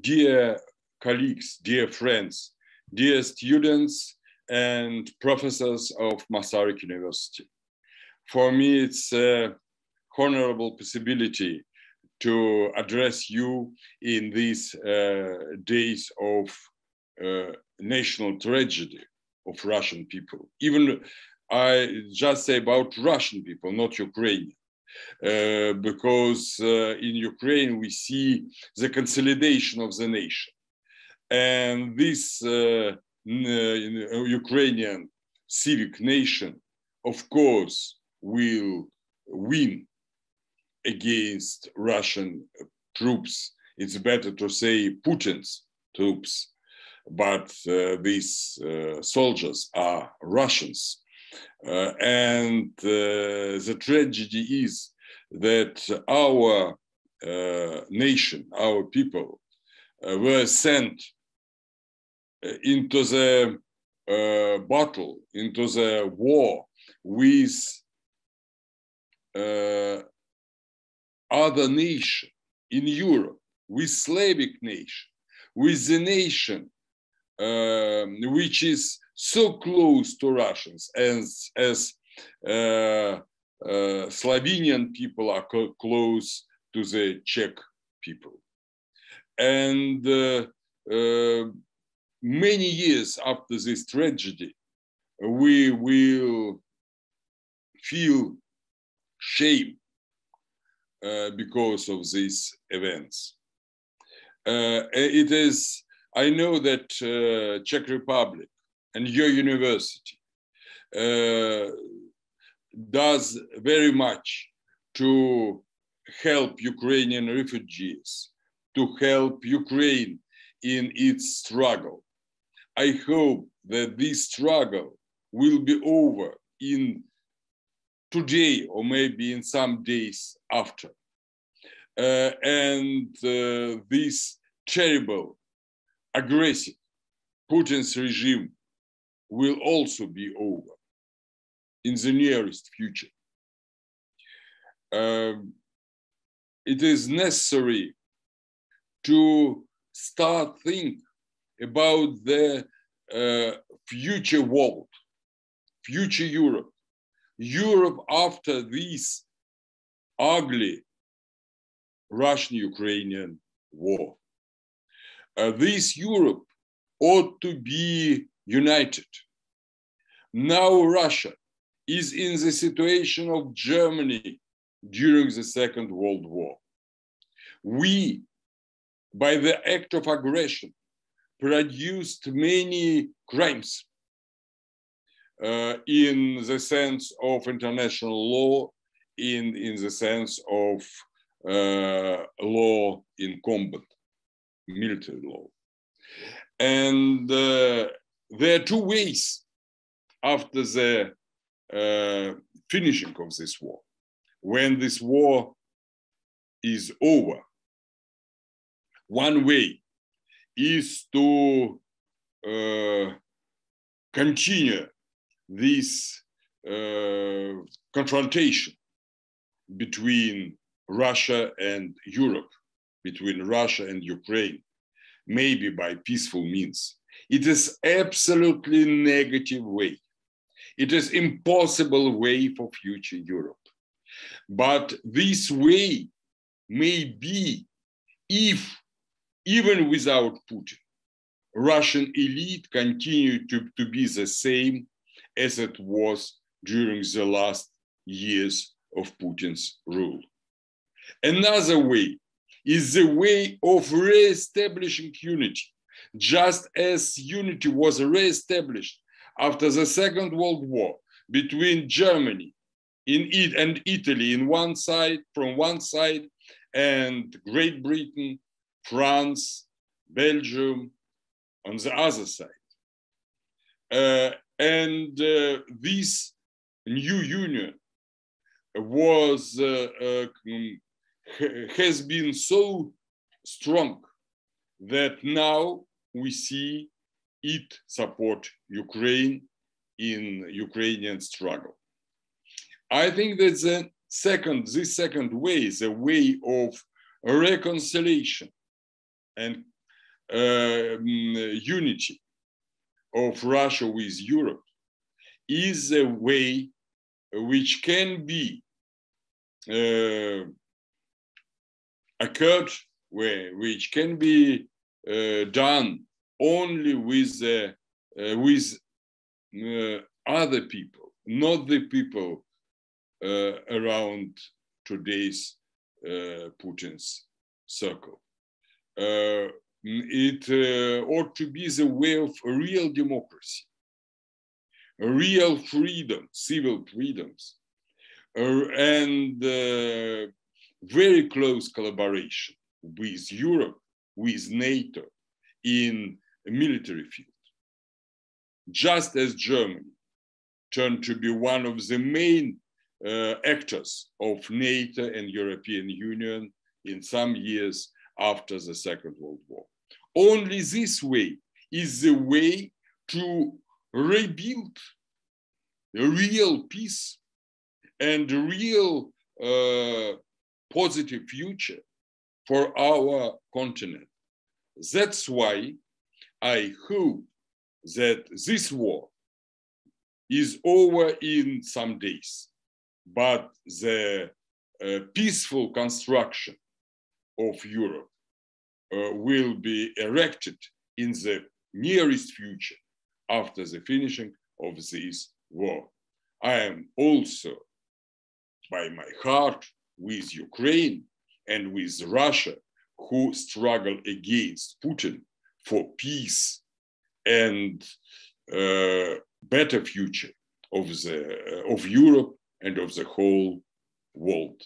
dear colleagues, dear friends, dear students and professors of Masaryk University. For me, it's a honorable possibility to address you in these days of national tragedy of Russian people. Even I just say about Russian people, not Ukrainian. Because in Ukraine we see the consolidation of the nation. And this Ukrainian civic nation, of course, will win against Russian troops. It's better to say Putin's troops, but these soldiers are Russians. And the tragedy is that our nation, our people, were sent into the battle, into the war with other nation in Europe, with Slavic nation, with the nation which is so close to Russians as Slovenian people are close to the Czech people. And many years after this tragedy, we will feel shame because of these events. It is, I know that Czech Republic and your university does very much to help Ukrainian refugees, to help Ukraine in its struggle. I hope that this struggle will be over in today or maybe in some days after. This terrible, aggressive Putin's regime will also be over in the nearest future. It is necessary to start think about the future world, future Europe, Europe after this ugly Russian-Ukrainian war. This Europe ought to be united. Now Russia is in the situation of Germany during the Second World War. We, by the act of aggression, produced many crimes in the sense of international law, in the sense of law in combat, military law. And there are two ways after the finishing of this war. When this war is over, one way is to continue this confrontation between Russia and Europe, between Russia and Ukraine, maybe by peaceful means. It is absolutely negative way. It is impossible way for future Europe. But this way may be if, even without Putin, Russian elite continue to be the same as it was during the last years of Putin's rule. Another way is the way of re-establishing unity, just as unity was re-established after the Second World War between Germany and Italy from one side, and Great Britain, France, Belgium on the other side. This new union has been so strong that now we see it support Ukraine in Ukrainian struggle. I think that this second way is a way of reconciliation and unity of Russia with Europe is a way which can be occurred, which can be done only with other people, not the people around today's Putin's circle. It ought to be the way of real democracy, real freedom, civil freedoms, and very close collaboration with Europe, with NATO in a military field. Just as Germany turned to be one of the main actors of NATO and European Union in some years after the Second World War. Only this way is the way to rebuild a real peace and a real positive future for our continent. That's why I hope that this war is over in some days, but the peaceful construction of Europe will be erected in the nearest future after the finishing of this war. I am also, by my heart, with Ukraine and with Russia, who struggle against Putin for peace and better future of Europe and of the whole world.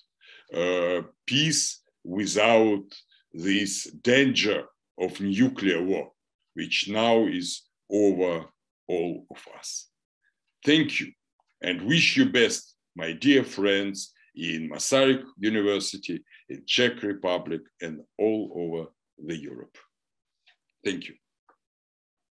Peace without this danger of nuclear war, which now is over all of us. Thank you, and wish you best, my dear friends in Masaryk University, in Czech Republic, and all over the Europe. Thank you.